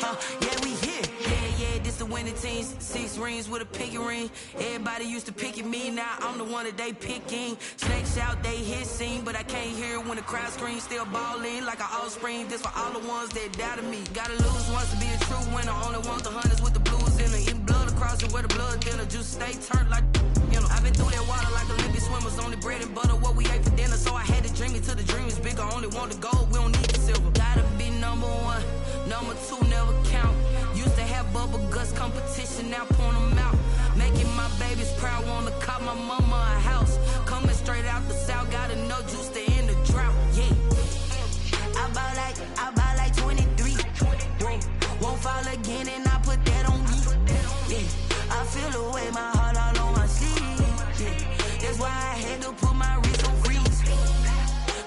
Yeah, we here. Yeah, this the winning teams. 6 rings with a pinky ring. Everybody used to pick at me, now I'm the one that they picking. Snakes out, they hit scene, but I can't hear it when the crowd screams. Still ballin' like an offspring. This for all the ones that doubted me. Gotta lose once to be a true winner. Only want the hunters with the blues in it. Eating blood across it where the blood thinner. Juice stay turned like, you know. I've been through that water like Olympic swimmers. Only bread and butter, what we ate for dinner. So I had to dream it till the dream is bigger. Only want the gold, we don't need the silver. Gotta be number 1, number 2 never count. Used to have bubble guts competition, now point them out. Making my babies proud, wanna cop my mama a house. Coming straight out the south, gotta know juice to end the drought. Yeah, I bought like 23. Won't fall again, and I put that on me. Yeah, I feel the way, my heart all on my sleeve. Yeah, that's why I had to put my wrist on freeze.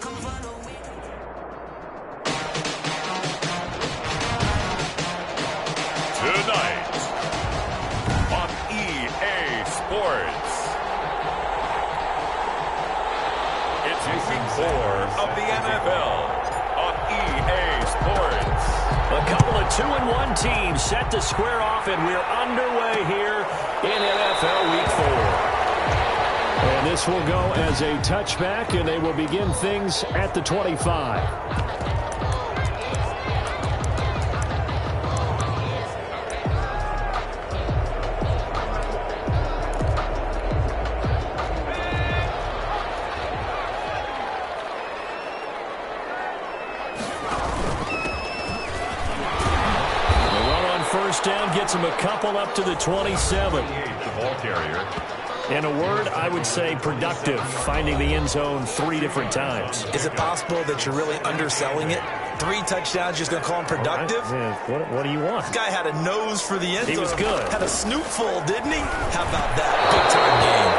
Come follow me. Tonight on EA Sports, it's Week 4 of the NFL on EA Sports. A couple of 2-1 teams set to square off, and we're underway here in NFL Week 4. And this will go as a touchback, and they will begin things at the 25. Down gets him a couple up to the 27. The ball carrier. In a word, I would say productive, finding the end zone 3 different times. Is it possible that you're really underselling it? 3 touchdowns, just going to call him productive? Yeah, what do you want? This guy had a nose for the end zone. He was good. Had a snoot full, didn't he? How about that? Big-time game.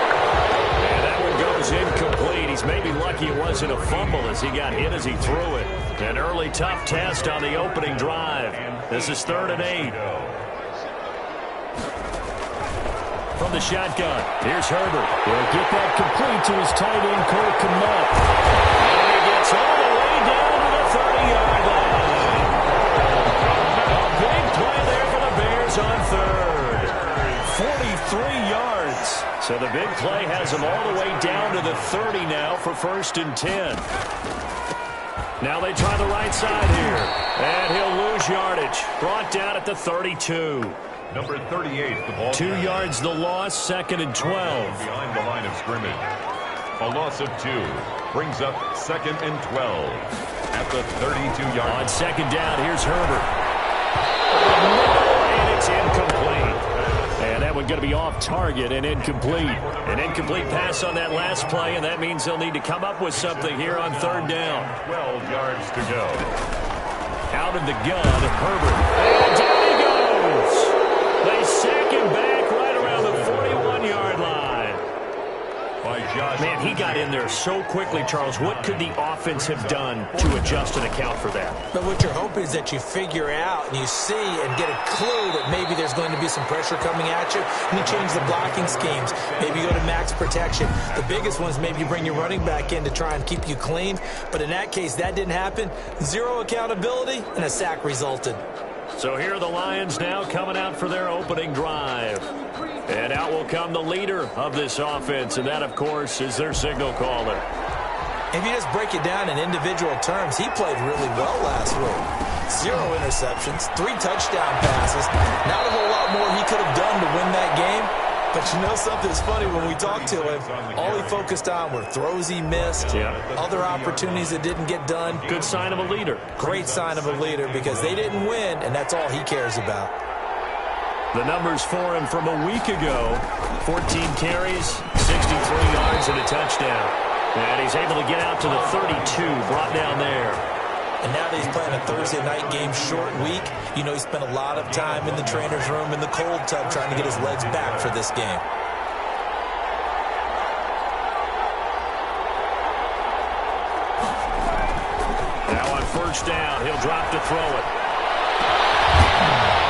And that one goes incomplete. He's maybe lucky it wasn't a fumble as he got hit as he threw it. An early tough test on the opening drive. This is 3rd and 8. From the shotgun, here's Herbert. He'll get that complete to his tight end, Cole Kmet. And he gets all the way down to the 30-yard line. A big play there for the Bears on 3rd. 43 yards. So the big play has him all the way down to the 30 now for 1st and 10. Now they try the right side here. And he'll lose yardage. Brought down at the 32. Number 38, the ball. 2 yards the loss, 2nd and 12. Behind the line of scrimmage. A loss of 2 brings up 2nd and 12 at the 32-yard line. On 2nd down, here's Herbert. And it's incomplete. And that one going to be off target and incomplete. An incomplete pass on that last play, and that means they'll need to come up with something here on 3rd down. 12 yards to go. Out of the gun, Herbert. And down he goes. They sack him back right around the 41-yard line. By Josh. Man, he got in there so quickly, Charles. What could the offense have done to adjust and account for that? But what you're hoping is that you figure out and you see and get a clue that maybe there's going to be some pressure coming at you, and you change the blocking schemes. Maybe you go to max protection. The biggest one is maybe you bring your running back in to try and keep you clean. But in that case, that didn't happen. 0 accountability, and a sack resulted. So here are the Lions now coming out for their opening drive. And out will come the leader of this offense, and that, of course, is their signal caller. If you just break it down in individual terms, he played really well last week. 0 interceptions, 3 touchdown passes. Not a whole lot more he could have done to win that game. But you know something's funny, when we talked to him, all he focused on were throws he missed, other opportunities that didn't get done. Good sign of a leader. Great sign of a leader, because they didn't win, and that's all he cares about. The numbers for him from a week ago: 14 carries, 63 yards, and a touchdown. And he's able to get out to the 32, brought down there. And now that he's playing a Thursday night game, short week, you know he spent a lot of time in the trainer's room in the cold tub trying to get his legs back for this game. Now on 1st down, he'll drop to throw it.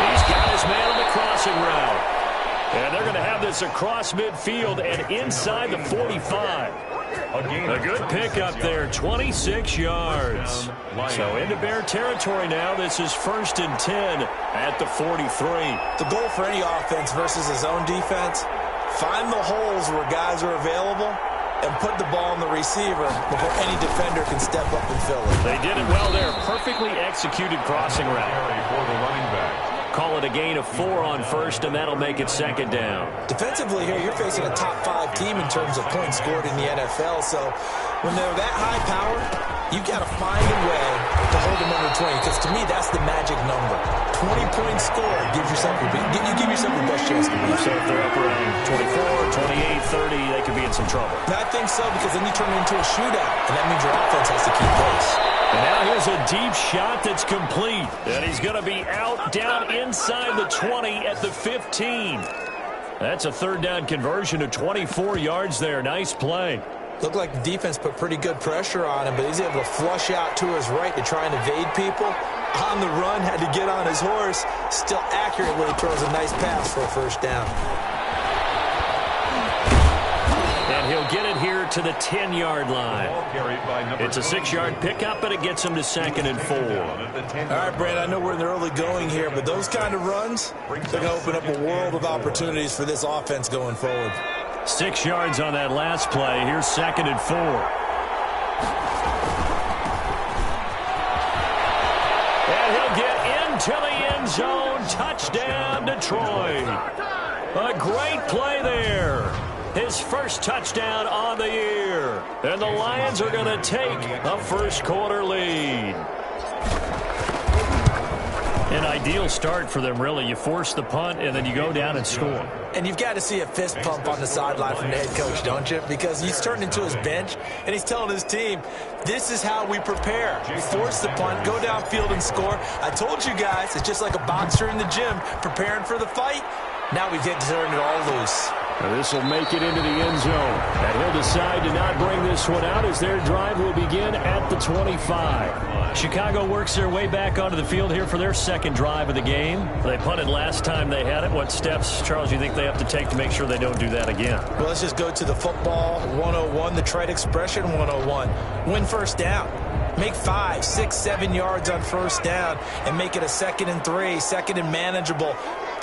He's got his man on the crossing route. And they're going to have this across midfield and inside the 45. A good pickup there, 26 yards. So into Bear territory now. This is 1st and 10 at the 43. The goal for any offense versus his own defense, find the holes where guys are available and put the ball on the receiver before any defender can step up and fill it. They did it well there. Perfectly executed crossing route. For the running back. Call it a gain of 4 on 1st, and that'll make it 2nd down. Defensively here, you're facing a top 5 team in terms of points scored in the NFL. So when they're that high power, you've got to find a way to hold them under 20. Because to me, that's the magic number. 20 points scored gives yourself you give yourself the best chance to win. So if they're up around 24, 28, 30, they could be in some trouble. And I think so, because then you turn it into a shootout, and that means your offense has to keep pace. And now here's a deep shot that's complete. And he's going to be out down inside the 20 at the 15. That's a 3rd down conversion of 24 yards there. Nice play. Looked like the defense put pretty good pressure on him, but he's able to flush out to his right to try and evade people. On the run, had to get on his horse. Still accurately throws a nice pass for a 1st down. And he'll get it here to the 10-yard line. It's a 6-yard pickup, but it gets him to 2nd and 4. All right, Brand, I know we're in the early going here, but those kind of runs, they're going to open up a world of opportunities for this offense going forward. 6 yards on that last play. Here's 2nd and 4. And he'll get into the end zone. Touchdown, Detroit. A great play there. His 1st touchdown on the year. And the Lions are going to take a 1st quarter lead. An ideal start for them, really. You force the punt, and then you go down and score. And you've got to see a fist pump on the sideline from the head coach, don't you? Because he's turned into his bench, and he's telling his team, this is how we prepare. Force the punt, go downfield and score. I told you guys, it's just like a boxer in the gym preparing for the fight. Now we get to turn it all loose. This will make it into the end zone. And he'll decide to not bring this one out as their drive will begin at the 25. Chicago works their way back onto the field here for their 2nd drive of the game. They punted last time they had it. What steps, Charles, you think they have to take to make sure they don't do that again? Well, let's just go to the football 101, the trade expression 101. Win 1st down. Make 5, 6, 7 yards on 1st down and make it a 2nd and 3, 2nd and manageable.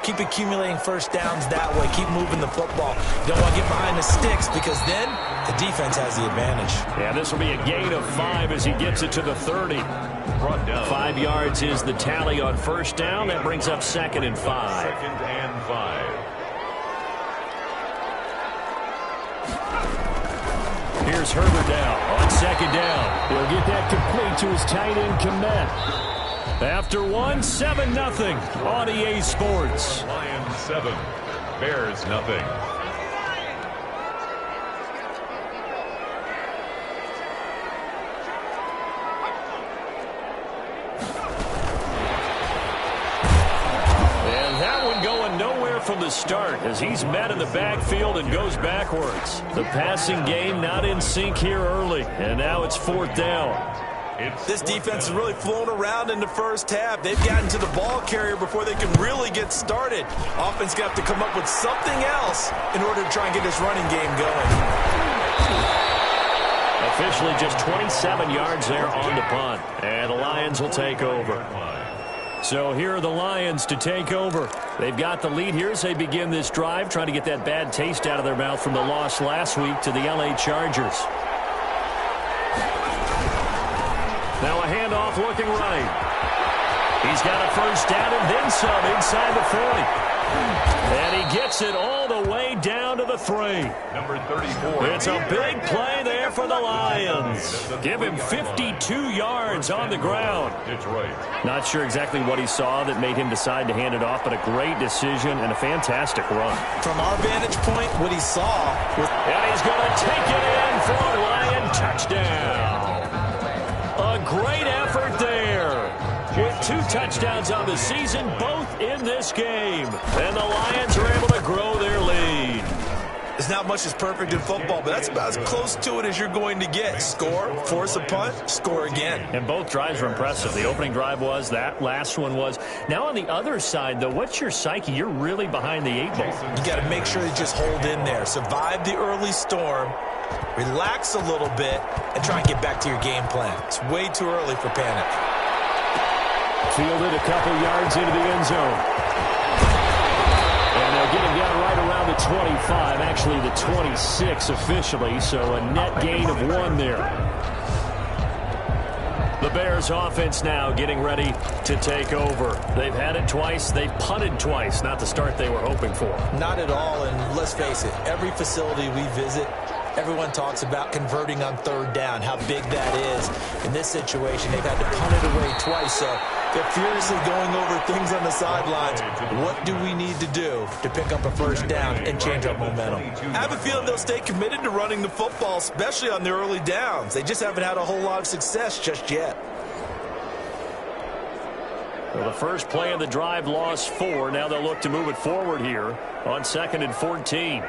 Keep accumulating 1st downs that way. Keep moving the football. You don't want to get behind the sticks because then the defense has the advantage. Yeah, this will be a gain of 5 as he gets it to the 30. 5 yards is the tally on 1st down. That brings up 2nd and 5. 2nd and 5. Here's Herbert now on 2nd down. He'll get that complete to his tight end, Kmet. After 7-0 on EA Sports. Lions 7, Bears nothing. And that one going nowhere from the start as he's met in the backfield and goes backwards. The passing game not in sync here early, and now it's 4th down. This defense is really flown around in the 1st half. They've gotten to the ball carrier before they can really get started. Offense going to have to come up with something else in order to try and get this running game going. Officially just 27 yards there on the punt. And the Lions will take over. So here are the Lions to take over. They've got the lead here as they begin this drive, trying to get that bad taste out of their mouth from the loss last week to the LA Chargers. Now a handoff looking right. He's got a 1st down and then some inside the 40. And he gets it all the way down to the 3. Number 34. It's a big play there for the Lions. Give him 52 yards on the ground. Detroit. Not sure exactly what he saw that made him decide to hand it off, but a great decision and a fantastic run. From our vantage point, what he saw was... And he's going to take it in for a Lion touchdown. A great effort there. With 2 touchdowns on the season, both in this game. And the Lions are able to grow their lead. There's not much that's perfect in football, but that's about as close to it as you're going to get. Score, force a punt, score again. And both drives were impressive. The opening drive was, that last one was. Now on the other side, though, what's your psyche? You're really behind the 8 ball. You got to make sure you just hold in there. Survive the early storm Relax a little bit and try and get back to your game plan. It's way too early for panic. Fielded a couple yards into the end zone. And they'll get him down right around the 25, actually the 26 officially, so a net gain of 1 there. The Bears offense now getting ready to take over. They've had it twice. They've punted twice. Not the start they were hoping for. Not at all, and let's face it, every facility we visit, everyone talks about converting on third down, how big that is. In this situation, they've had to punt it away twice, so they're furiously going over things on the sidelines. What do we need to do to pick up a first down and change our momentum? I have a feeling they'll stay committed to running the football, especially on their early downs. They just haven't had a whole lot of success just yet. Well, the first play of the drive lost 4. Now they'll look to move it forward here on 2nd and 14.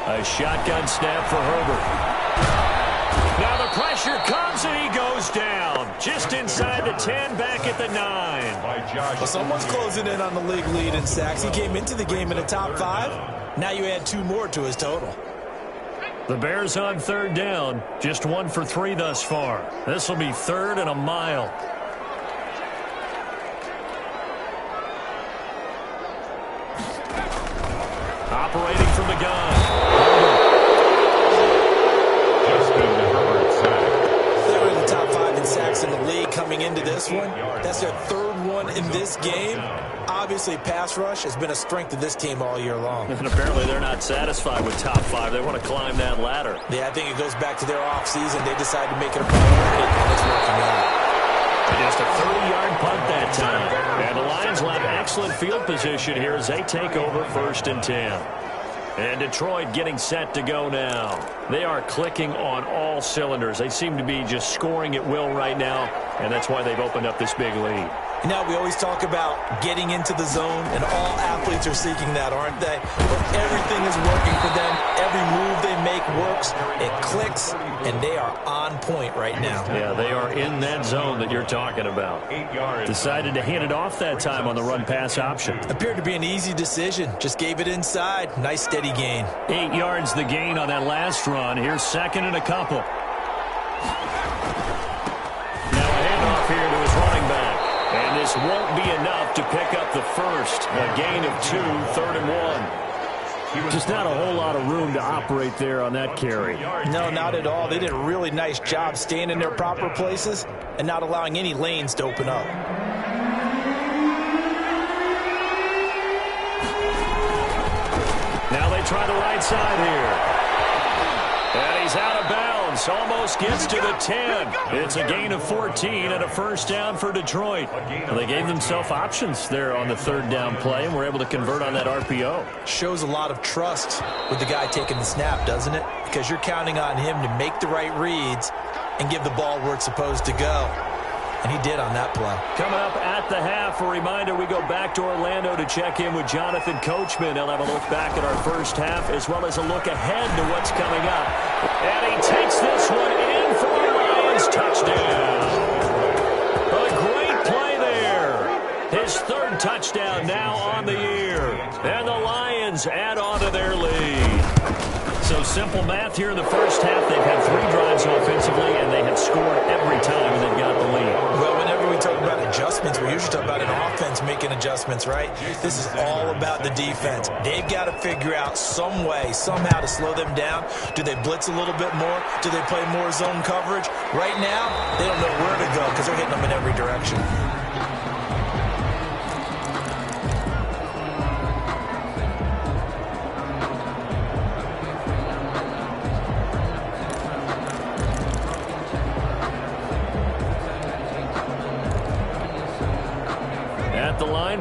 A shotgun snap for Herbert. Now the pressure comes and he goes down. Just inside the 10, back at the 9. Well, someone's closing in on the league lead in sacks. He came into the game in the top 5. Now you add 2 more to his total. The Bears on 3rd down. Just 1 for 3 thus far. This will be 3rd and a mile. Operating from the gun. They were in the top 5 in sacks in the league coming into this one. That's their 3rd one in this game. Obviously, pass rush has been a strength of this team all year long. And apparently they're not satisfied with top 5. They want to climb that ladder. Yeah, I think it goes back to their offseason. They decided to make it a priority, and it's working out. Just a 30-yard punt that time. And the Lions will have excellent field position here as they take over 1st and 10. And Detroit getting set to go now. They are clicking on all cylinders. They seem to be just scoring at will right now, and that's why they've opened up this big lead. Now, we always talk about getting into the zone, and all athletes are seeking that, aren't they? But everything is working for them. Every move they make works. It clicks, and they are on point right now. Yeah, they are in that zone that you're talking about. 8 yards. Decided to hand it off that time on the run-pass option. Appeared to be an easy decision. Just gave it inside. Nice, steady gain. 8 yards the gain on that last run. Here's 2nd and a couple. Now a handoff here to his running back. And this won't be enough to pick up the first. A gain of 2, 3rd and 1. Just not a whole lot of room to operate there on that carry. No, not at all. They did a really nice job staying in their proper places and not allowing any lanes to open up. Now they try the right side here. And he's out of bounds. Almost gets to the 10. It's a gain of 14 and a first down for Detroit. Well, they gave themselves options there on the 3rd down play and were able to convert on that RPO. Shows a lot of trust with the guy taking the snap, doesn't it? Because you're counting on him to make the right reads and give the ball where it's supposed to go. And he did on that play. Coming up at the half, a reminder, we go back to Orlando to check in with Jonathan Coachman. He'll have a look back at our first half as well as a look ahead to what's coming up. And he takes this one in for a Lions touchdown. A great play there. His 3rd touchdown now on the year. And the Lions add on to their lead. So simple math here in the first half. They've had 3 drives offensively, and they have scored every time, and they've got the lead. Well, whenever we talk about adjustments, we usually talk about an offense making adjustments, right? This is all about the defense. They've got to figure out some way, somehow to slow them down. Do they blitz a little bit more? Do they play more zone coverage? Right now, they don't know where to go because they're hitting them in every direction.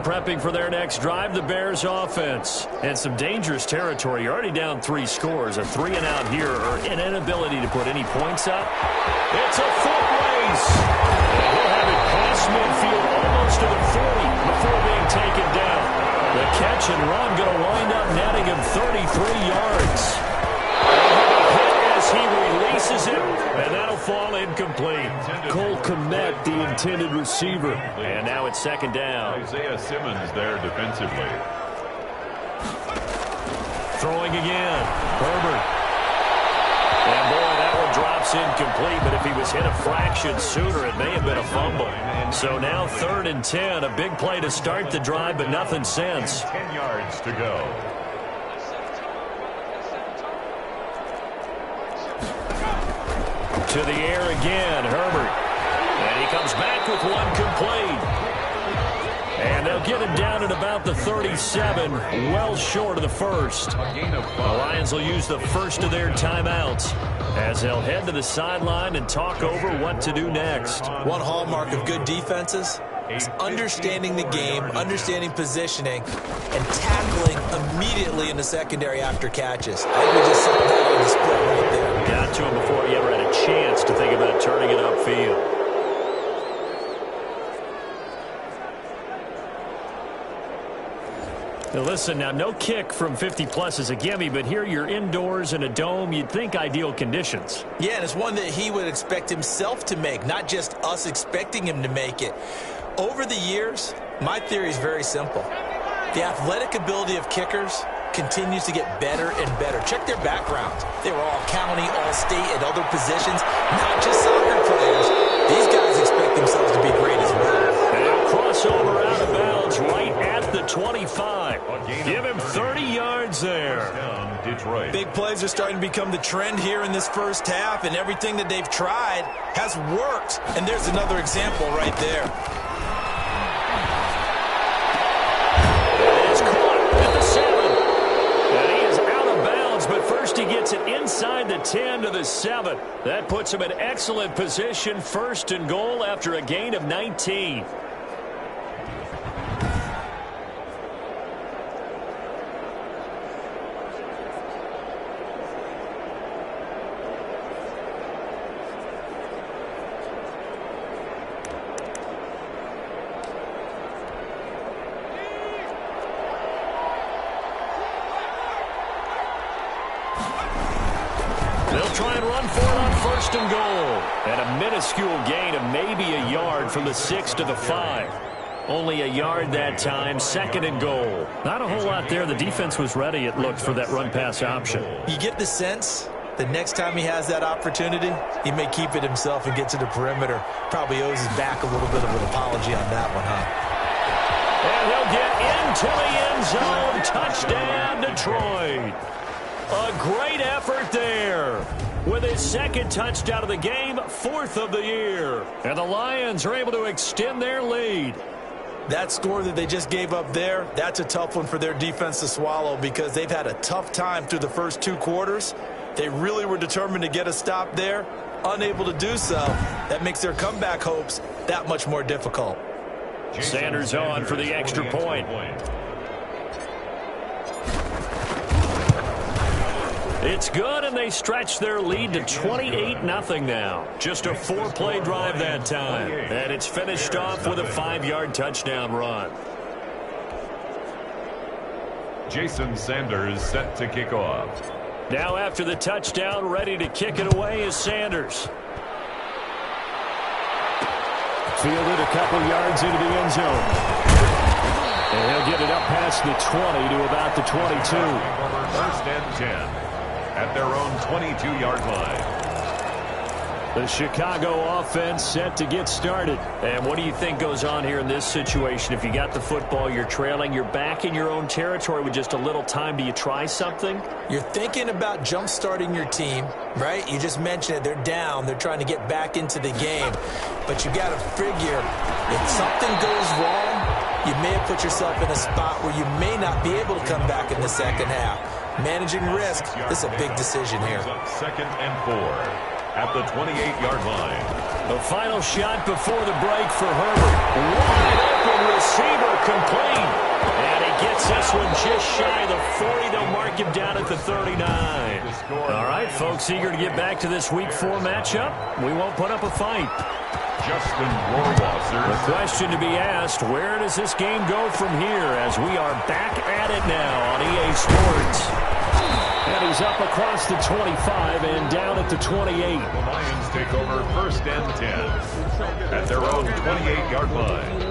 Prepping for their next drive, the Bears offense. And some dangerous territory. You're already down 3 scores. A 3 and out here, or an inability to put any points up. It's a foot race. And he'll have it past midfield almost to the 40 before being taken down. The catch and run going to wind up netting him 33 yards. As he releases it, and that'll fall incomplete. Cole Kmet, the intended receiver. And now it's 2nd down. Isaiah Simmons there defensively. Throwing again. Herbert. And boy, that one drops incomplete, but if he was hit a fraction sooner, it may have been a fumble. So now 3rd and 10, a big play to start the drive, but nothing since. 10 yards to go. To the air again, Herbert. And he comes back with one complete. And they'll get him down at about the 37, well short of the first. The Lions will use the first of their timeouts as they'll head to the sideline and talk over what to do next. One hallmark of good defenses is understanding the game, understanding positioning, and tackling immediately in the secondary after catches. I think we just saw that on display right there. Got to him before he ever had a chance to think about turning it upfield. Now listen, now no kick from 50-plus is a gimme, but here you're indoors in a dome. You'd think ideal conditions. Yeah, and it's one that he would expect himself to make, not just us expecting him to make it. Over the years, my theory is very simple. The athletic ability of kickers continues to get better and better. Check their backgrounds. They were all county, all state, at other positions, not just soccer players. These guys expect themselves to be great as well. And crossover out of bounds right at the 25. Give him 30 yards there. Detroit. Big plays are starting to become the trend here in this first half, and everything that they've tried has worked. And there's another example right there. It is caught at the 7. And he is out of bounds, but first he gets it inside the 10 to the 7. That puts him in excellent position, 1st and goal after a gain of 19. Try and run for it on 1st and goal. And a minuscule gain of maybe a yard from the 6 to the 5. Only a yard that time, 2nd and goal. Not a whole lot there. The defense was ready, it looked, for that run-pass option. You get the sense the next time he has that opportunity, he may keep it himself and get to the perimeter. Probably owes his back a little bit of an apology on that one, huh? And he'll get into the end zone. Touchdown, Detroit. A great effort there. With his 2nd touchdown of the game, 4th of the year. And the Lions are able to extend their lead. That score that they just gave up there, that's a tough one for their defense to swallow because they've had a tough time through the first 2 quarters. They really were determined to get a stop there, unable to do so. That makes their comeback hopes that much more difficult. Sanders on for the extra point. It's good, and they stretch their lead to 28-0 now. Just a 4-play drive that time. And it's finished off with a 5-yard touchdown run. Jason Sanders set to kick off. Now after the touchdown, ready to kick it away is Sanders. Fielded a couple yards into the end zone. And he'll get it up past the 20 to about the 22. 1st and 10. At their own 22-yard line. The Chicago offense set to get started. And what do you think goes on here in this situation? If you got the football, you're trailing, you're back in your own territory with just a little time. Do you try something? You're thinking about jump-starting your team, right? You just mentioned it. They're down. They're trying to get back into the game. But you got to figure, if something goes wrong, you may have put yourself in a spot where you may not be able to come back in the second half. Managing risk, this is a big decision here. 2nd and 4 at the 28-yard line. The final shot before the break for Herbert. Wide open receiver complete. And he gets this one just shy of the 40. They'll mark him down at the 39. All right, folks, eager to get back to this Week 4 matchup. We won't put up a fight. Justin Rohrwasser. The question to be asked, where does this game go from here as we are back at it now on EA Sports? And he's up across the 25 and down at the 28. The Lions take over 1st and 10 at their own 28-yard line.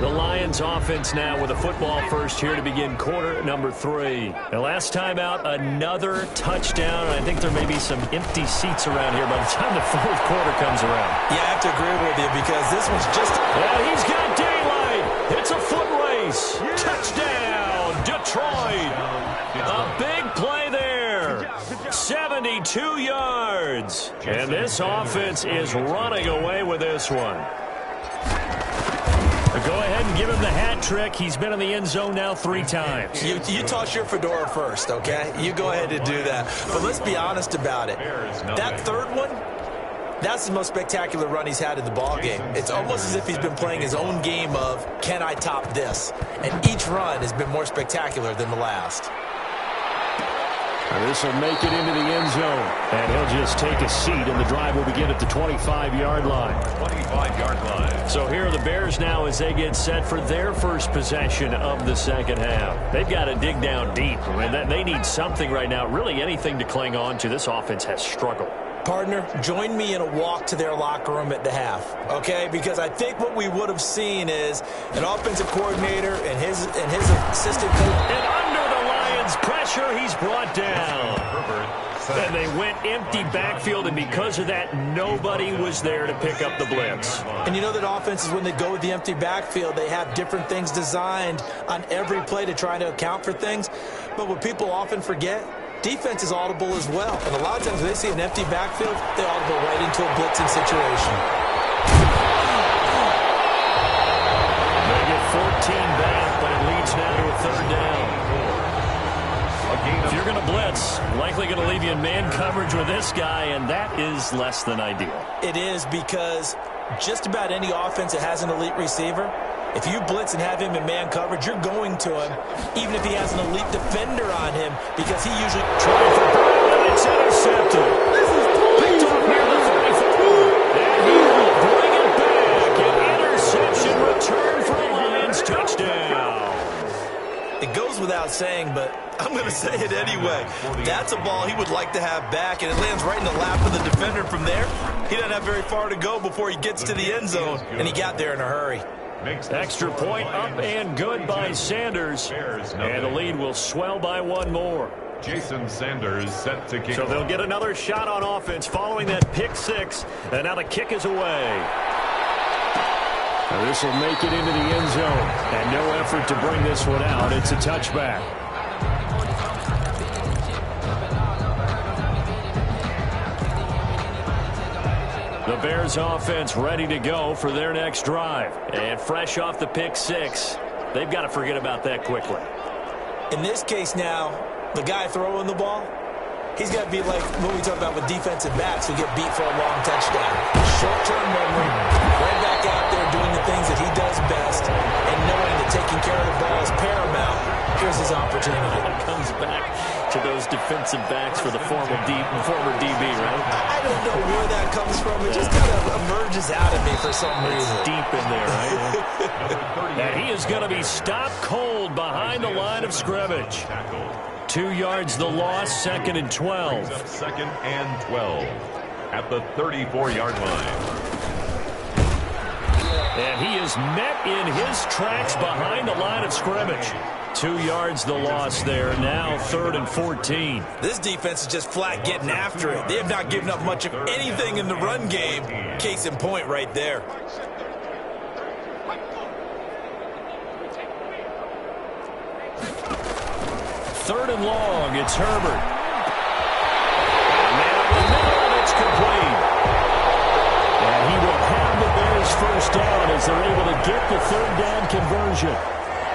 The Lions offense now with a football first here to begin quarter number 3. The last time out, another touchdown. I think there may be some empty seats around here by the time the fourth quarter comes around. Yeah, I have to agree with you because this one's just... Well, he's got daylight. It's a foot race. Touchdown, Detroit. A big play there. 72 yards. And this offense is running away with this one. Go ahead and give him the hat trick. He's been in the end zone now 3 times. You toss your fedora first, okay? You go ahead and do that. But let's be honest about it. That third one, that's the most spectacular run he's had in the ballgame. It's almost as if he's been playing his own game of, can I top this? And each run has been more spectacular than the last. This will make it into the end zone. And he'll just take a seat, and the drive will begin at the 25-yard line. 25-yard line. So here are the Bears now as they get set for their first possession of the second half. They've got to dig down deep. I mean, they need something right now, really anything to cling on to. This offense has struggled. Partner, join me in a walk to their locker room at the half, okay? Because I think what we would have seen is an offensive coordinator and his assistant coach. And under the Lions' pressure, he's brought down. And they went empty backfield, and because of that, nobody was there to pick up the blitz. And you know that offenses, when they go with the empty backfield, they have different things designed on every play to try to account for things. But what people often forget, defense is audible as well. And a lot of times when they see an empty backfield, they audible right into a blitzing situation. They get 14 back, but it leads now to a third down. If you're going to blitz, likely going to leave you in man coverage with this guy, and that is less than ideal. It is, because just about any offense that has an elite receiver, if you blitz and have him in man coverage, you're going to him, even if he has an elite defender on him, because he usually tries for it. It's intercepted. Picked off near the 34. And he will bring it back. An interception return for a Lions touchdown. It goes without saying, but I'm going to say it anyway. That's a ball he would like to have back, and it lands right in the lap of the defender from there. He doesn't have very far to go before he gets to the end zone, and he got there in a hurry. Extra point up and good by Sanders. And the lead will swell by 1 more. Jason Sanders set to kick. So they'll get another shot on offense following that pick 6. And now the kick is away. Now this will make it into the end zone. And no effort to bring this one out. It's a touchback. The Bears offense ready to go for their next drive. And fresh off the pick 6, they've got to forget about that quickly. In this case now, the guy throwing the ball, he's got to be like what we talk about with defensive backs who get beat for a long touchdown. Short-term memory, right back out there doing the things that he does best, and knowing that taking care of the ball is paramount. Here's his opportunity. It comes back to those defensive backs for the former DB, right? I don't know where that comes from. It just kind of emerges out of me for some reason. It's deep in there, right? And he is going to be stopped cold behind the line of scrimmage. 2 yards the loss, 2nd and 12. 2nd and 12 at the 34-yard line. And he is met in his tracks behind the line of scrimmage. 2 yards the loss there. Now 3rd and 14. This defense is just flat getting after it. They have not given up much of anything in the run game. Case in point right there. Third and long. It's Herbert. And it's complete. And he will have the Bears first down as they're able to get the 3rd down conversion.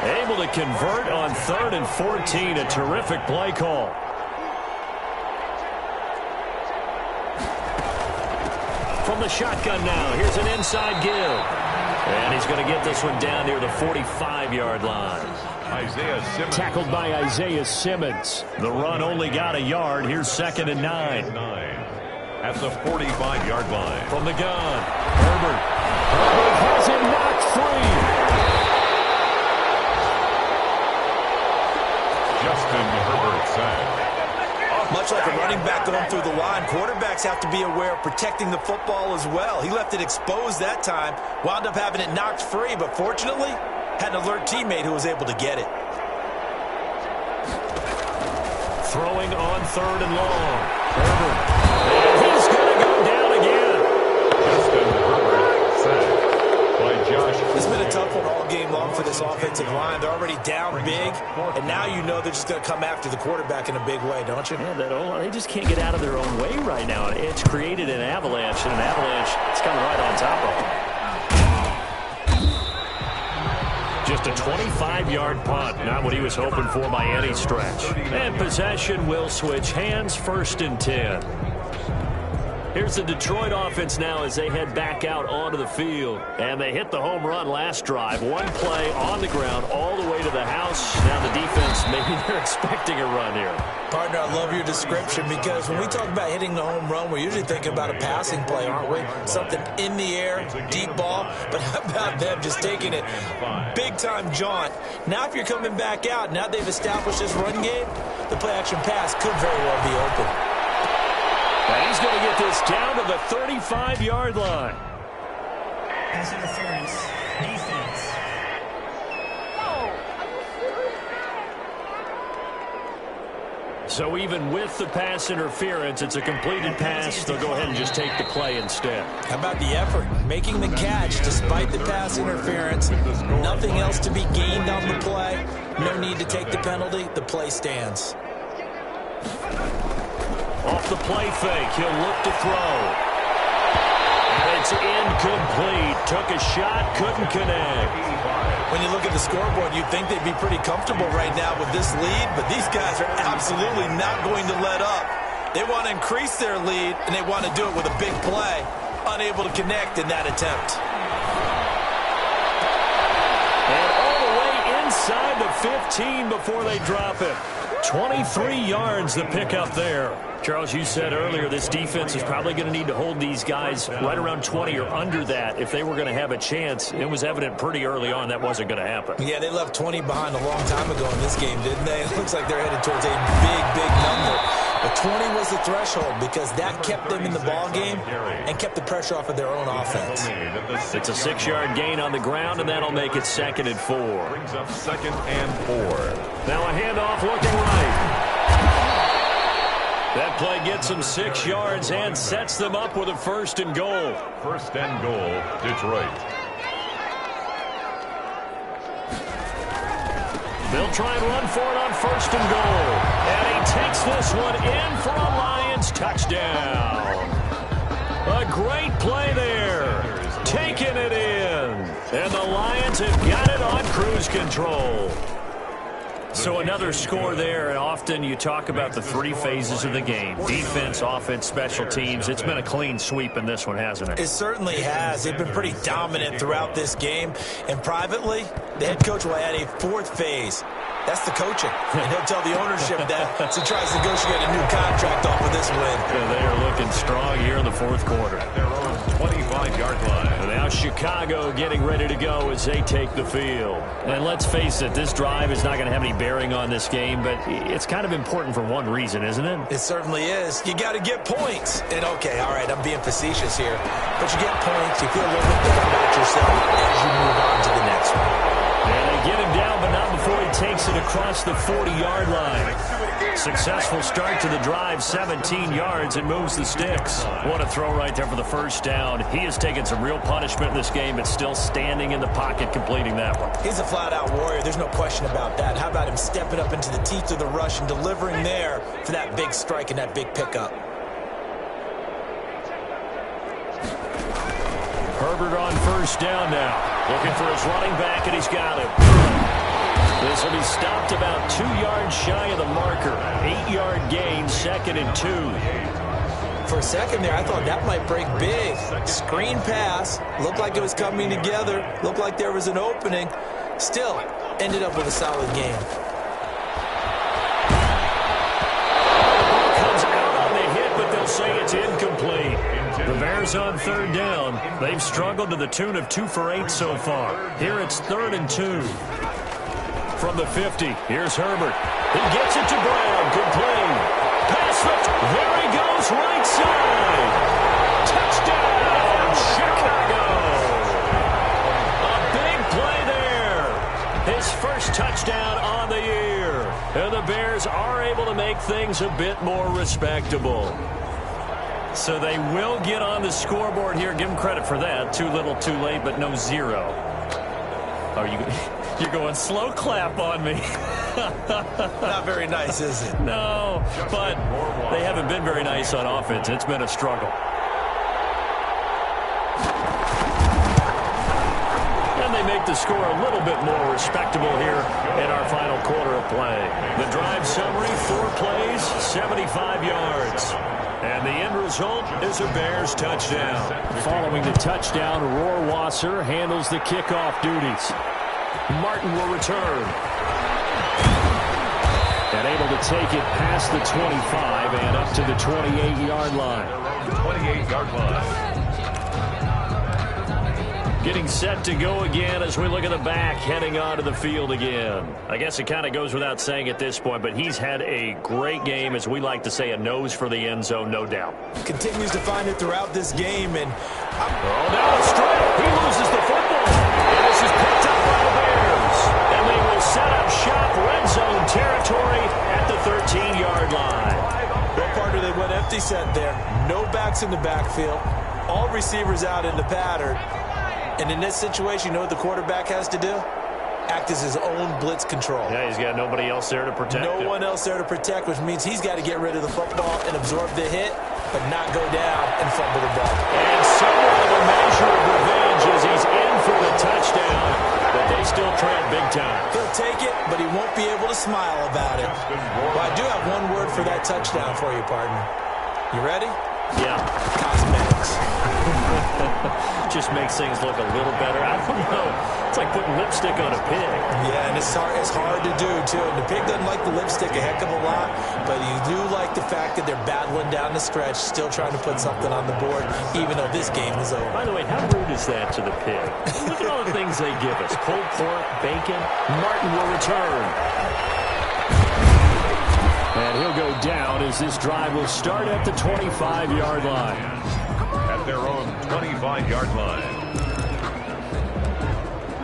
Able to convert on 3rd and 14. A terrific play call. From the shotgun now, here's an inside give. And he's going to get this one down near the 45-yard line. Isaiah Simmons. Tackled by Isaiah Simmons. The run only got a yard. Here's 2nd and 9. At the 45-yard line. From the gun, Herbert. Herbert has it knocked free. Justin Herbert said. Much like a running back going through the line, quarterbacks quarterbacks have to be aware of protecting the football as well. He left it exposed that time, wound up having it knocked free, but fortunately, had an alert teammate who was able to get it. Throwing on 3rd and long. Herbert. And he's going to go down again. Justin Herbert sacked by Josh. It's been a tough one all game long for this offensive line. They're already down big, and now you know they're just going to come after the quarterback in a big way, don't you? Yeah, they just can't get out of their own way right now. It's created an avalanche, and an avalanche is coming right on top of them. Just a 25-yard punt, not what he was hoping for by any stretch. And possession will switch hands, 1st and 10. Here's the Detroit offense now as they head back out onto the field. And they hit the home run last drive. One play on the ground all the way to the house. Now the defense, maybe they're expecting a run here. Partner, I love your description because when we talk about hitting the home run, we're usually thinking about a passing play, aren't we? Something in the air, deep ball. But how about them just taking it big-time jaunt? Now if you're coming back out, now they've established this run game, the play-action pass could very well be open. And he's going to get this down to the 35-yard line. Pass interference, defense. So even with the pass interference, it's a completed pass. They'll go ahead and just take the play instead. How about the effort? Making the catch despite the pass interference. Nothing else to be gained on the play. No need to take the penalty. The play stands. Off the play fake, he'll look to throw. And it's incomplete. Took a shot, couldn't connect. When you look at the scoreboard, you'd think they'd be pretty comfortable right now with this lead, but these guys are absolutely not going to let up. They want to increase their lead, and they want to do it with a big play. Unable to connect in that attempt. And all the way inside the 15 before they drop it. 23 yards the pickup there. Charles, you said earlier this defense is probably going to need to hold these guys right around 20 or under that if they were going to have a chance. It was evident pretty early on that wasn't going to happen. Yeah, they left 20 behind a long time ago in this game, didn't they? It looks like they're headed towards a big, big number. But 20 was the threshold because that kept them in the ball game and kept the pressure off of their own offense. It's a 6-yard gain on the ground, and that'll make it 2nd and 4. Brings up 2nd and 4. Now a handoff looking right. That play gets them 6 yards and sets them up with a 1st and goal. 1st and goal, Detroit. They'll try and run for it on 1st and goal. And he takes this one in for a Lions touchdown. A great play there. Taking it in. And the Lions have got it on cruise control. So another score there, and often you talk about the 3 phases of the game. Defense, offense, special teams. It's been a clean sweep in this one, hasn't it? It certainly has. They've been pretty dominant throughout this game. And privately, the head coach will add a 4th phase. That's the coaching. And he'll tell the ownership that as he tries to negotiate a new contract off of this win. Yeah, they are looking strong here in the 4th quarter. Their own 25-yard line. And now Chicago getting ready to go as they take the field. And let's face it, this drive is not going to have any bearing on this game, but it's kind of important for one reason, isn't it? It certainly is. You got to get points. And okay, all right, I'm being facetious here. But you get points, you feel a little bit better about yourself as you move on to the next one. And they get him down, but not before he takes it across the 40-yard line. Successful start to the drive, 17 yards, and moves the sticks. What a throw right there for the 1st down. He has taken some real punishment in this game, but still standing in the pocket, completing that one. He's a flat-out warrior. There's no question about that. How about him stepping up into the teeth of the rush and delivering there for that big strike and that big pickup? Herbert on 1st down now. Looking for his running back, and he's got him. This will be stopped about 2 yards shy of the marker. 8-yard gain, 2nd and 2. For a second there, I thought that might break big. Screen pass. Looked like it was coming together. Looked like there was an opening. Still, ended up with a solid game. Comes out on the hit, but they'll say it's incomplete. The Bears on 3rd down. They've struggled to the tune of 2 for 8 so far. Here it's 3rd and 2. From the 50, here's Herbert. He gets it to Brown. Good play. pass slipped. There he goes, right side. Touchdown, Chicago. A big play there. His first touchdown on the year. And the Bears are able to make things a bit more respectable. So they will get on the scoreboard here. Give them credit for that. Too little, too late, but no zero. Oh, you're going slow clap on me. Not very nice, is it? No, but they haven't been very nice on offense. It's been a struggle. And they make the score a little bit more respectable here in our final quarter of play. The drive summary, 4 plays, 75 yards. And the end result is a Bears touchdown. Following the touchdown, Rohrwasser handles the kickoff duties. Martin will return. And able to take it past the 25 and up to the 28-yard line. 28-yard line. Getting set to go again as we look at the back heading onto the field again. I guess it kind of goes without saying at this point, but he's had a great game, as we like to say, a nose for the end zone, no doubt. Continues to find it throughout this game, and now it's straight. He loses the football. And this is picked up by the Bears. And they will set up shop red zone territory at the 13-yard line. Well, partner, they went empty set there. No backs in the backfield. All receivers out in the pattern. And in this situation, you know what the quarterback has to do? Act as his own blitz control. Yeah, he's got nobody else there to protect him. No one else there to protect, which means he's got to get rid of the football and absorb the hit, but not go down and fumble the ball. And somewhat of a measure of revenge as he's in for the touchdown, but they still trail big time. He'll take it, but he won't be able to smile about it. Well, I do have one word for that touchdown for you, partner. You ready? Yeah. Cosmetics. Just makes things look a little better. I don't know. It's like putting lipstick on a pig. Yeah, and it's hard to do, too. And the pig doesn't like the lipstick a heck of a lot, but you do like the fact that they're battling down the stretch, still trying to put something on the board, even though this game is over. By the way, how rude is that to the pig? Look at all the things they give us. Pulled pork, bacon. Martin will return. And he'll go down as this drive will start at the 25-yard line. At their own 25-yard line.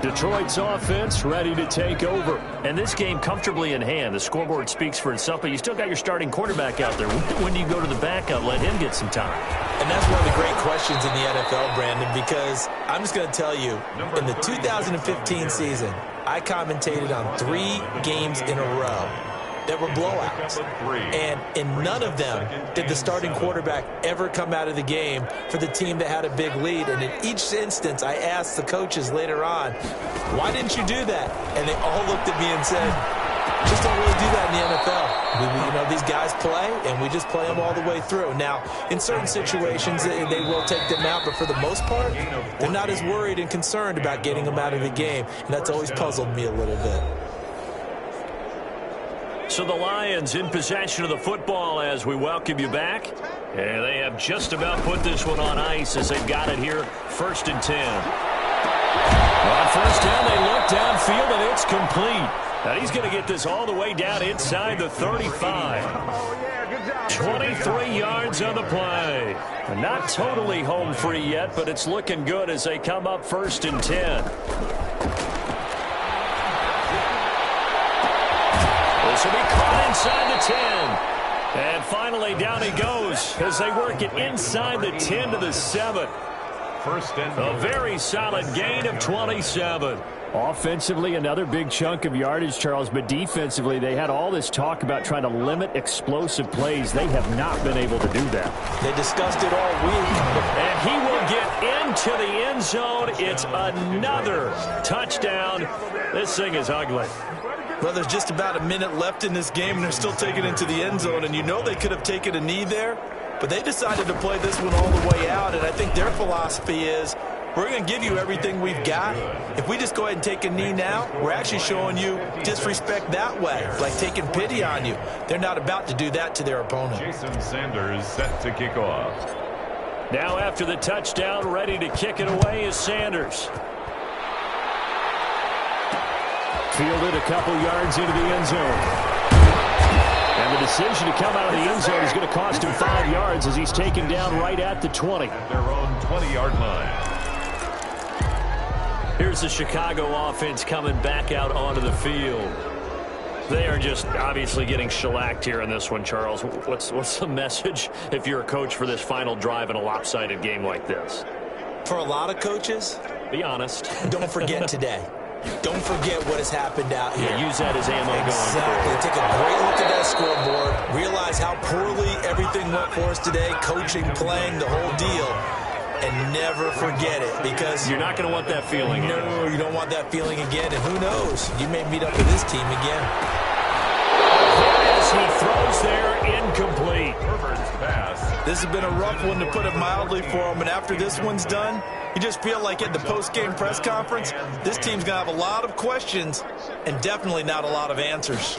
Detroit's offense ready to take over. And this game comfortably in hand. The scoreboard speaks for itself, but you still got your starting quarterback out there. When do you go to the backup, let him get some time? And that's one of the great questions in the NFL, Brandon, because I'm just going to tell you, in the 2015 season, I commentated on 3 games in a row that were blowouts. And in none of them did the starting quarterback ever come out of the game for the team that had a big lead. And in each instance, I asked the coaches later on, why didn't you do that? And they all looked at me and said, just don't really do that in the NFL. You know, these guys play, and we just play them all the way through. Now, in certain situations, they will take them out, but for the most part, they're not as worried and concerned about getting them out of the game. And that's always puzzled me a little bit. So the Lions in possession of the football as we welcome you back. And they have just about put this one on ice as they've got it here, 1st and 10. On first down, they look downfield, and it's complete. Now he's going to get this all the way down inside the 35. 23 yards on the play. Not totally home free yet, but it's looking good as they come up 1st and 10. This will be caught inside the 10. And finally down he goes as they work it inside the 10 to the 7. A very solid gain of 27. Offensively, another big chunk of yardage, Charles, but defensively, they had all this talk about trying to limit explosive plays. They have not been able to do that. They discussed it all week. And he will get into the end zone. It's another touchdown. This thing is ugly. Well, there's just about a minute left in this game, and they're still taking it into the end zone. And you know they could have taken a knee there, but they decided to play this one all the way out. And I think their philosophy is, we're going to give you everything we've got. If we just go ahead and take a knee now, we're actually showing you disrespect that way, like taking pity on you. They're not about to do that to their opponent. Jason Sanders set to kick off. Now after the touchdown, ready to kick it away is Sanders. Fielded a couple yards into the end zone. And And the decision to come out of the end zone is going to cost him 5 yards as he's taken down right at the 20. At their own 20-yard line. Here's the Chicago offense coming back out onto the field. They are just obviously getting shellacked here in this one, Charles. What's the message if you're a coach for this final drive in a lopsided game like this? For a lot of coaches, be honest. Don't forget today. Don't forget what has happened out here. Yeah, use that as ammo going Exactly. forward. Take a great look at that scoreboard. Realize how poorly everything went for us today. Coaching, playing, the whole deal. And never forget it, because you're not going to want that feeling again. No, you don't want that feeling again. And who knows? You may meet up with this team again. As he throws there, incomplete. Herbert's pass. This has been a rough one, to put it mildly, for him. And after this one's done, you just feel like at the post-game press conference, this team's going to have a lot of questions and definitely not a lot of answers.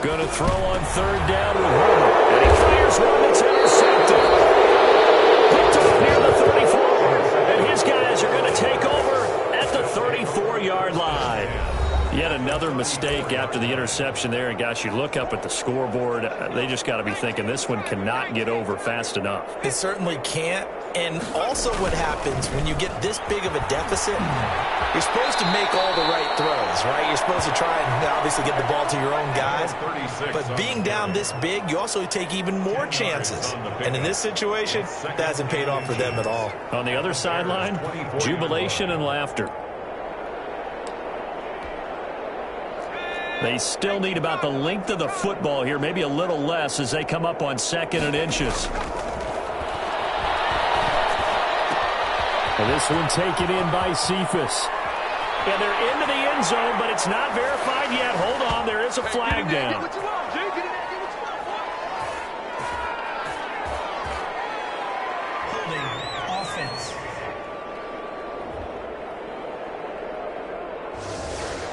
Going to throw on third down with Herbert. And he fires one that's intercepted. Picked up near the 34. And his guys are going to take over at the 34-yard line. Yet another mistake after the interception there. And, gosh, you look up at the scoreboard, they just got to be thinking this one cannot get over fast enough. It certainly can't. And also what happens when you get this big of a deficit, you're supposed to make all the right throws, right? You're supposed to try and obviously get the ball to your own guys. But being down this big, you also take even more chances. And in this situation, that hasn't paid off for them at all. On the other sideline, jubilation and laughter. They still need about the length of the football here, maybe a little less as they come up on 2nd and inches. And this one taken in by Cephas. And they're into the end zone, but it's not verified yet. Hold on, there is a flag down. Holding offense.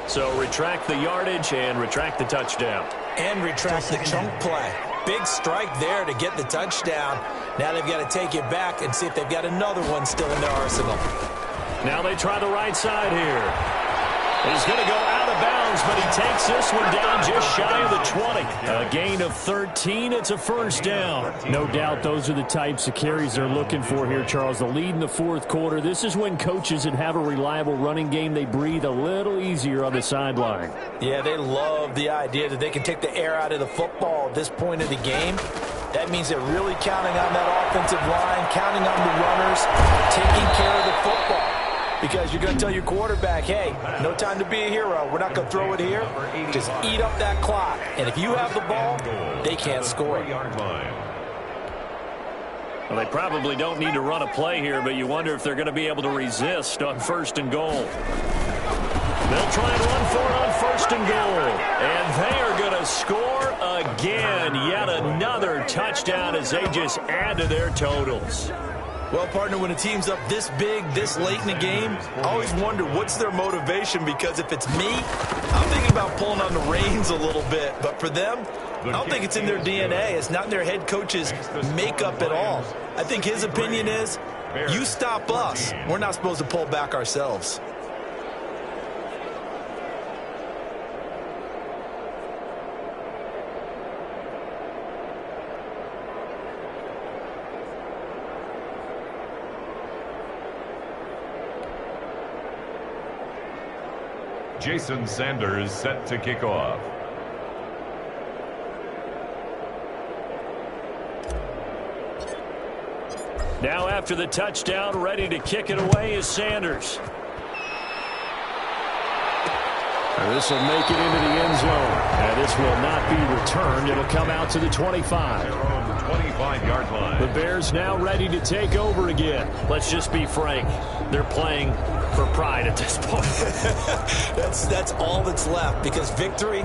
So retract the yardage and retract the touchdown. And retract the chunk play. Big strike there to get the touchdown. Now they've got to take it back and see if they've got another one still in their arsenal. Now they try the right side here. He's going to go out of bounds, but he takes this one down just shy of the 20. A gain of 13. It's a first down. No doubt those are the types of carries they're looking for here, Charles. The lead in the fourth quarter. This is when coaches that have a reliable running game, they breathe a little easier on the sideline. Yeah, they love the idea that they can take the air out of the football at this point of the game. That means they're really counting on that offensive line, counting on the runners, taking care of the football. Because you're going to tell your quarterback, hey, no time to be a hero. We're not going to throw it here. Just eat up that clock. And if you have the ball, they can't score. Well, they probably don't need to run a play here, but you wonder if they're going to be able to resist on 1st and goal. They'll try and run for it on 1st and goal. And they are going to score again. Yet another touchdown as they just add to their totals. Well, partner, when a team's up this big, this late in the game, I always wonder what's their motivation, because if it's me, I'm thinking about pulling on the reins a little bit. But for them, I don't think it's in their DNA. It's not in their head coach's makeup at all. I think his opinion is, you stop us. We're not supposed to pull back ourselves. Jason Sanders set to kick off. Now after the touchdown, ready to kick it away is Sanders. And this will make it into the end zone. And this will not be returned. It'll come out to the 25. Their own 25-yard line. The Bears now ready to take over again. Let's just be frank. They're playing for pride at this point. That's all that's left, because victory,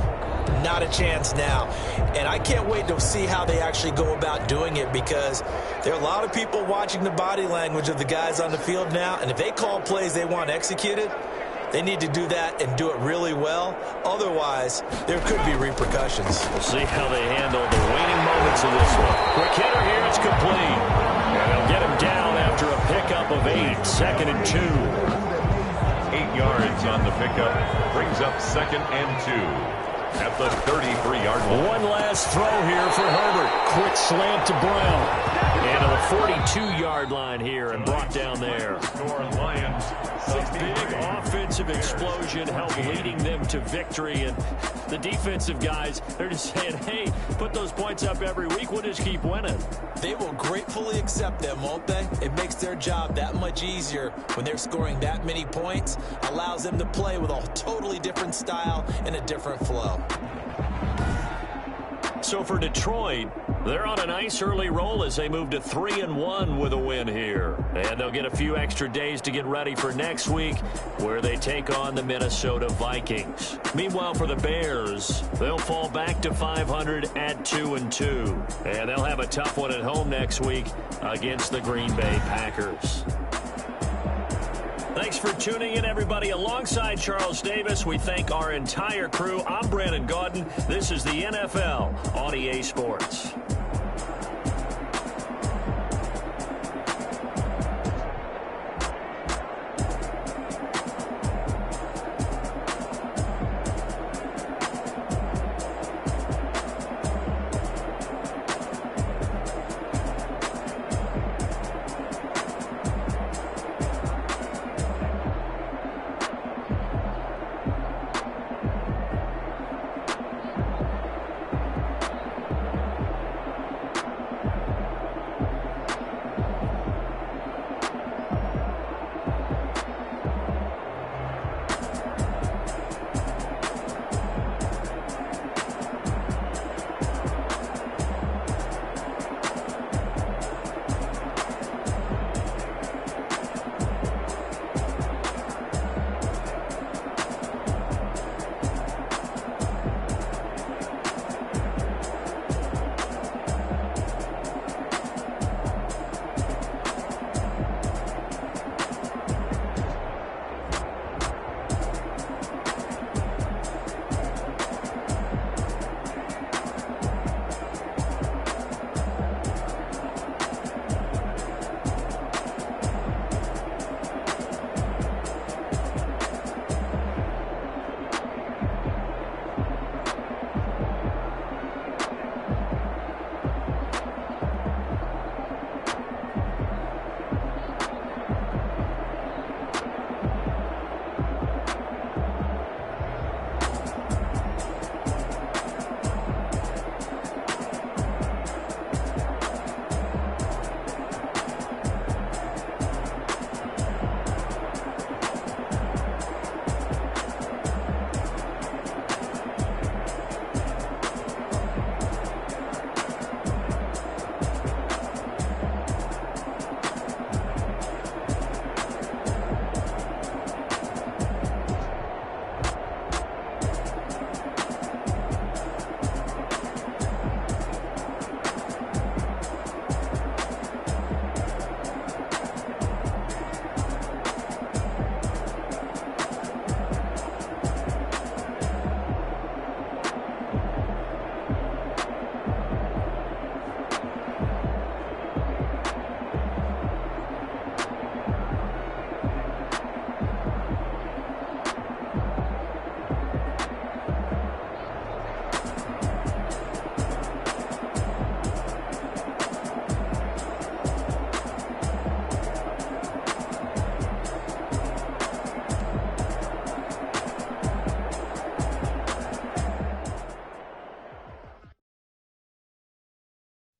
not a chance now. And I can't wait to see how they actually go about doing it, because there are a lot of people watching the body language of the guys on the field now. And if they call plays they want executed, they need to do that and do it really well. Otherwise, there could be repercussions. We'll see how they handle the waning moments of this one. Quick hitter here, it's complete. And they'll get him down after a pickup of 8, 2nd and 2. 8 yards on the pickup. Brings up 2nd and 2. at the 33-yard line. One last throw here for Herbert. Quick slant to Brown. And to the 42-yard line here and brought down there. Score Lions. A big offensive explosion helped leading them to victory. And the defensive guys, they're just saying, hey, put those points up every week. We'll just keep winning. They will gratefully accept them, won't they? It makes their job that much easier when they're scoring that many points. Allows them to play with a totally different style and a different flow. So for Detroit, they're on a nice early roll as they move to 3-1 with a win here. And they'll get a few extra days to get ready for next week, where they take on the Minnesota Vikings. Meanwhile, for the Bears, they'll fall back to 500 at 2-2. And they'll have a tough one at home next week against the Green Bay Packers. Thanks for tuning in, everybody. Alongside Charles Davis, we thank our entire crew. I'm Brandon Gaudin. This is the NFL on EA Sports.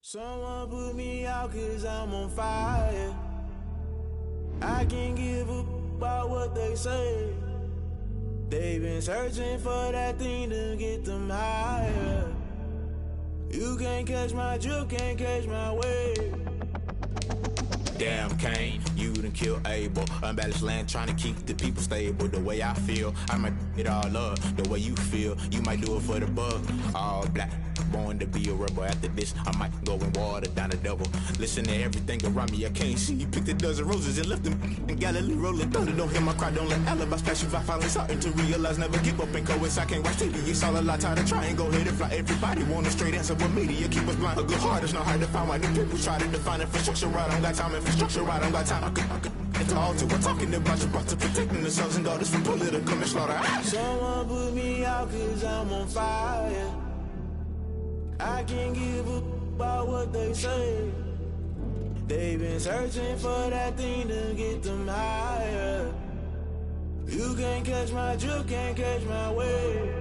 Someone put me out 'cause I'm on fire. I can't give a about what they say. They've been searching for that thing to get them higher. You can't catch my drift, can't catch my wave. Damn, Kane, you done killed Abel. Unbalanced land, trying to keep the people stable. The way I feel, I might it all up. The way you feel, you might do it for the bug. All black, born to be a rebel. After this, I might go and water down the devil. Listen to everything around me, I can't see. You picked a dozen roses and left them in Galilee rolling thunder. Don't hear my cry, don't let alibis pass you. I finally starting to realize, never give up and coast. I can't watch TV, it's all a lot. Time to try and go ahead and fly. Everybody want a straight answer, but media keep us blind. A good heart is not hard to find. Why the people try to define infrastructure right? I don't got time, infrastructure right? I don't got time. I could at the altar. We're talking about you brought to protecting the sons and daughters from political manslaughter. Someone put me out cause I'm on fire. I can't give up about what they say. They've been searching for that thing to get them higher. You can't catch my drift, can't catch my wave.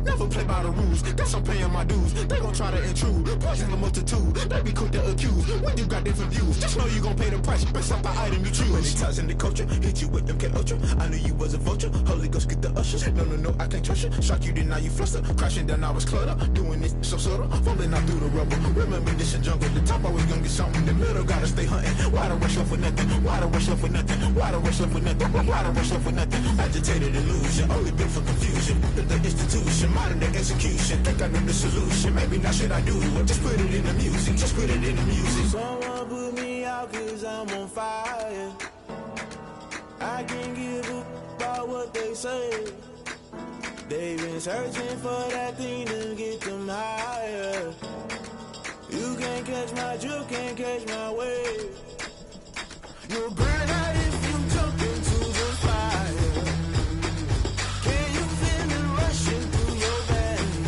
Never play by the rules, that's I'm paying my dues. They gon' try to intrude, poison the multitude. They be quick to accuse, when you got different views. Just know you gon' pay the price, based off the item you choose. Many times in the culture, hit you with them Ken Ultra. I knew you was a vulture, Holy Ghost get the ushers. No, I can't trust you. Shock you, then now you fluster. Crashing down, I was cluttered. Doing this so subtle, falling out through the rubble. Remember this in jungle, the top always gonna get something. The middle gotta stay hunting. Why the rush left for nothing? Why the rush left for nothing? Why the rush left for nothing? Why the rush left for nothing? Agitated illusion, only built for confusion. The institution, modern day execution. Think I know the solution, maybe not should I do it. Just put it in the music, just put it in the music. Someone put me out cause I'm on fire. I can't give up about what they say. They've been searching for that thing to get them higher. You can't catch my drift, can't catch my wave. You'll burn out if you jump into the fire. Can you feel it rushing through your veins?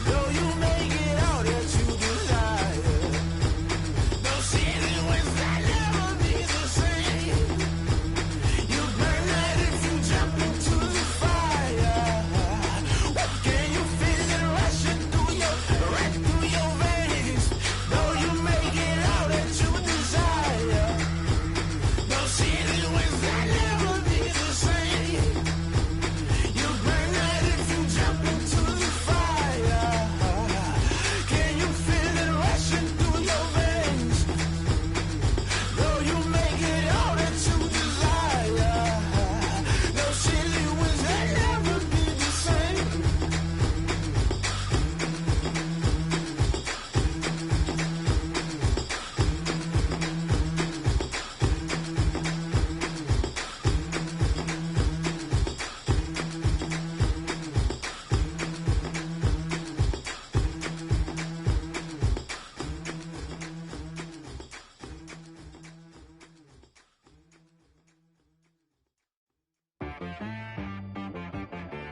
Though you make it out that you desire. No ceiling when that never be the same. You burn out if you jump into the fire. Can you feel it rushing through your veins? Though you make it out that you desire. No ceiling when that never be the same. You burn out if you jump into the fire. Can you feel it rushing through your veins? Though you make it out that you desire. No ceiling when that never be the same.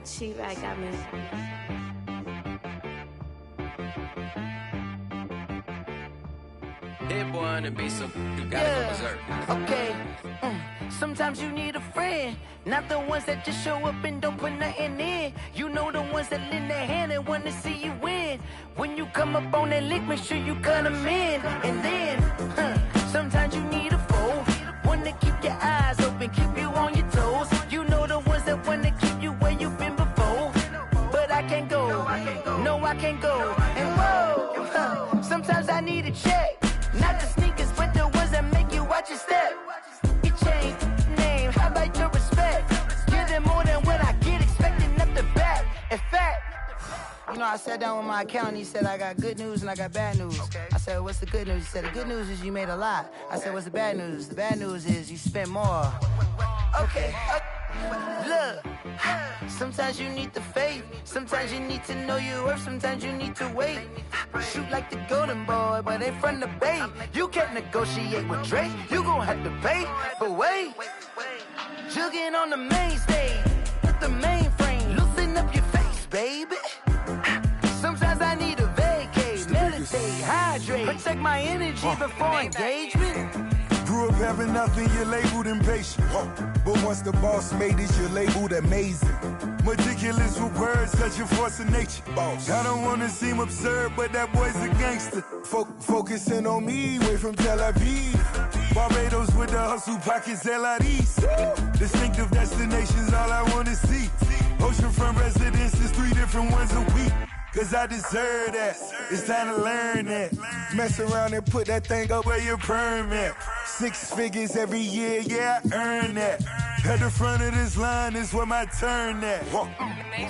She-Rag got me. Hit boy on the beat, so you gotta go berserk. Okay. Sometimes you need a friend, not the ones that just show up and don't put nothing in. You know the ones that lend their hand and want to see you win. When you come up on that lick, make sure you cut them in. And then, sometimes you need a foe, one to keep your eyes open, keep you on your toes. You know the ones that want to keep you where you've been before. But I can't go, no I can't go. And whoa, sometimes I need a check. Not the sneakers, but the ones that make you watch your step. Your chain, name, how about your respect? Give them more than what I get, expecting up the back. In fact, you know, I sat down with my accountant, he said I got good news and I got bad news. I said, what's the good news? He said, the good news is you made a lot. I said, what's the bad news? The bad news is you spent more. Okay. Look, sometimes you need the faith, sometimes you need to know your worth, sometimes you need to wait. Shoot like the golden boy, but ain't from the bay. You can't negotiate with Drake, you gon' have to pay. But wait, jugging on the main stage, with the mainframe, loosen up your face, baby. Sometimes I need a vacate, meditate, hydrate, protect my energy before engagement. Grew up having nothing, you're labeled impatient. But once the boss made it, you're labeled amazing. Meticulous with words, such a force of nature. I don't wanna seem absurd, but that boy's a gangster. Focusing on me, way from Tel Aviv. Barbados with the hustle pockets, LIDs. Distinctive destinations, all I wanna see. Oceanfront residences, 3 different ones a week. Cause I deserve that, it's time to learn that. Mess around and put that thing up where your permit. 6 figures every year, yeah, I earn that. At the front of this line is where my turn at.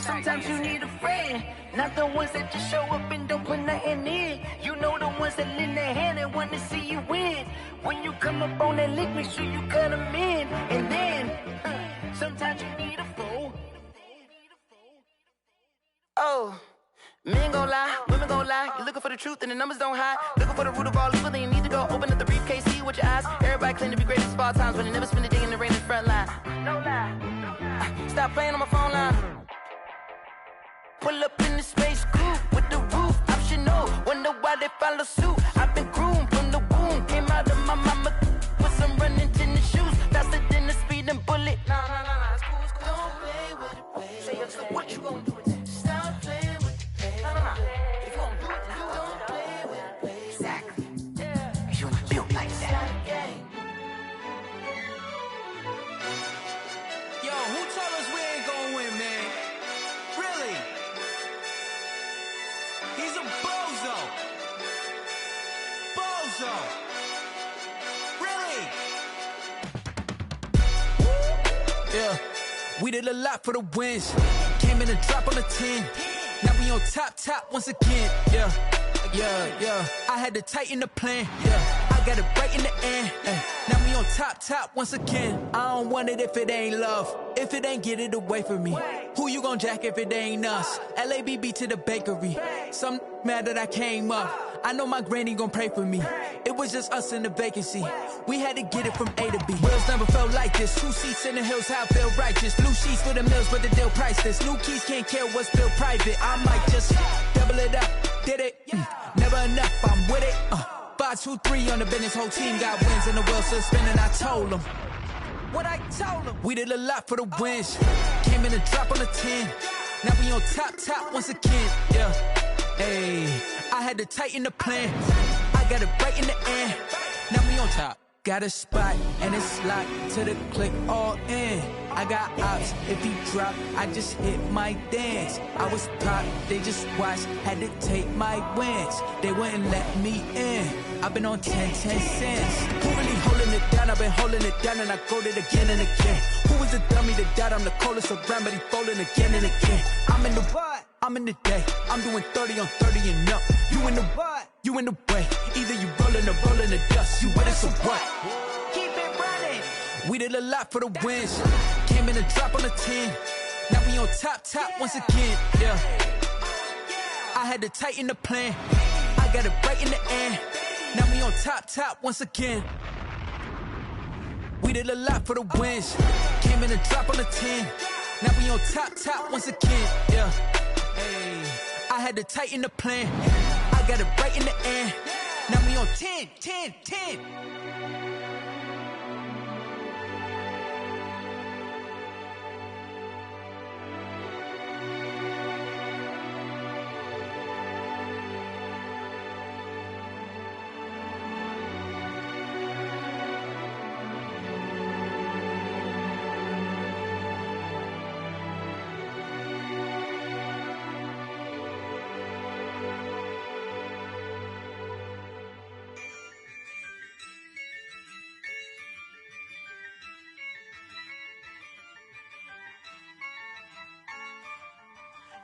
Sometimes you need a friend, not the ones that just show up and don't put nothing in. You know the ones that lend their hand and want to see you win. When you come up on that lick, make sure you cut them in. And then, sometimes you need a foe. Oh. Men gon' lie, women gon' lie. You looking for the truth and the numbers don't hide. Looking for the root of all evil, then you need to go open up the briefcase, see with your eyes. Everybody claim to be greatest of all times, but they never spend a day in the rain in the front line. No lie. Stop playing on my phone line. Pull up in the space coupe with the roof optional. Wonder why they follow suit. I've been groomed from the womb. Came out of my mama with some running tennis shoes. Faster than the speeding bullet. Nah, it's cool, it's cool. Don't play with it, baby. Say, so what you gon' do with it? Stop playing with it, baby. Nah. If you gon' do it, then don't play with it, baby. Exactly. Yeah. You ain't built like that. Yo, who told us we ain't gon' win, man? Really? He's a bozo. Bozo. Really? Yeah, we did a lot for the wins. Came in a drop on a 10. Now we on top once again. Yeah. I had to tighten the plan. Yeah, I got it right in the end. Now we on top once again. I don't want it if it ain't love. If it ain't, get it away from me. Who you gon' jack if it ain't us? LABB to the bakery. Some mad that I came up. I know my granny gon' pray for me. It was just us in the vacancy. We had to get it from A to B. Wheels never felt like this. 2 seats in the hills, how I feel righteous. Blue sheets for the mills, but the deal priceless. New keys can't care what's built private. I might just double it up. Did it? Never enough, I'm with it. 5, 2, 3 on the business. Whole team got wins and the wheels still spinning. I told them what I told them. We did a lot for the wins. Came in a drop on a 10. Now we on top once again. Yeah. Hey, I had to tighten the plan. I got it right in the end. Now we on top. Got a spot and it's locked to the click all in. I got ops, if he drop, I just hit my dance. I was pop, they just watched, had to take my wins. They wouldn't let me in. I've been on 10 cents. Who really holding it down? I've been holding it down and I go it again and again. Who was the dummy that died? I'm the coldest around, but he folding again and again. I'm in the what? I'm in the day. I'm doing 30 on 30 and up. You in the what? You in the way. Either you rolling or rolling the dust. You with us or what? Keep it running. We did a lot for the wins. Came in a drop on a 10. Now we on top once again. Yeah. I had to tighten the plan. I got it right in the end. Now we on top once again. We did a lot for the wins. Came in a drop on a 10. Now we on top once again. Yeah. Hey, I had to tighten the plan. I got it right in the end. Now we on 10.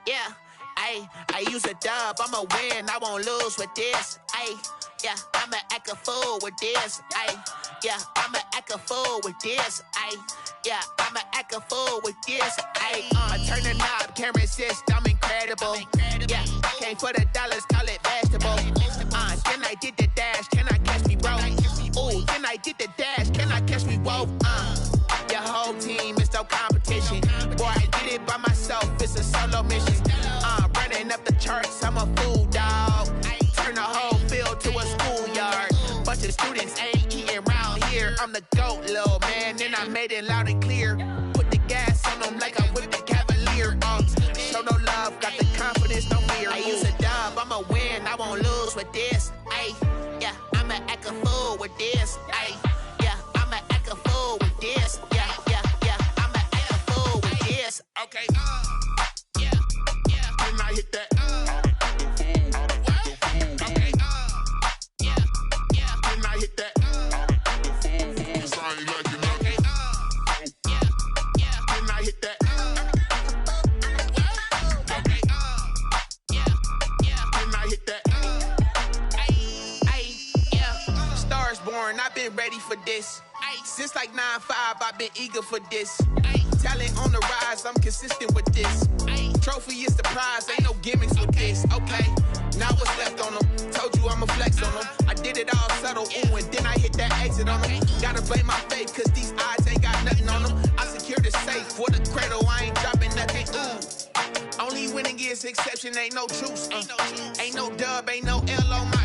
Yeah, I use a dub, I'ma win, I won't lose with this. Yeah, I'ma act a fool with this. Yeah, I'ma act a fool with this. Yeah, I'ma act a fool with this. I turn the knob, camera assist, I'm incredible. Yeah, came for the dollars, call it vegetable. Then I did the dash, can I catch me, bro? Ooh, then I did the dash, can I catch me, whoa? Your whole team is no competition. Boy, I did it by myself, it's a solo mission. Running up the charts, I'm a fool, dog. Turn the whole field to a schoolyard. Bunch of students ain't eating round here. I'm the GOAT, little man, and I made it loud and clear. Put the gas on them like I'm with the Cavalier. Show no love, got the confidence, no fear. I use a dub, I'ma win, I won't lose with this. Yeah, I'ma act a fool with this. Yeah, I'ma act a fool with this. Yeah, I'ma act a fool with this. Okay, yeah, can I hit that? Okay, yeah, can I hit that? Cause I ain't like it. Okay, yeah, can I hit that? Okay, yeah, can I hit that? Yeah, Stars born, I've been ready for this. Since like 9-5, I've been eager for this. Talent on the rise, I'm consistent with this. Trophy is the prize, ain't no gimmicks with this, okay? Now what's left on them? Told you I'ma flex on them. I did it all subtle, ooh, and then I hit that exit on them. Gotta blame my faith, cause these eyes ain't got nothing on them. I secure the safe for the cradle, I ain't dropping nothing, ooh. Only winning is exception, ain't no truce. Ain't no dub, ain't no L on my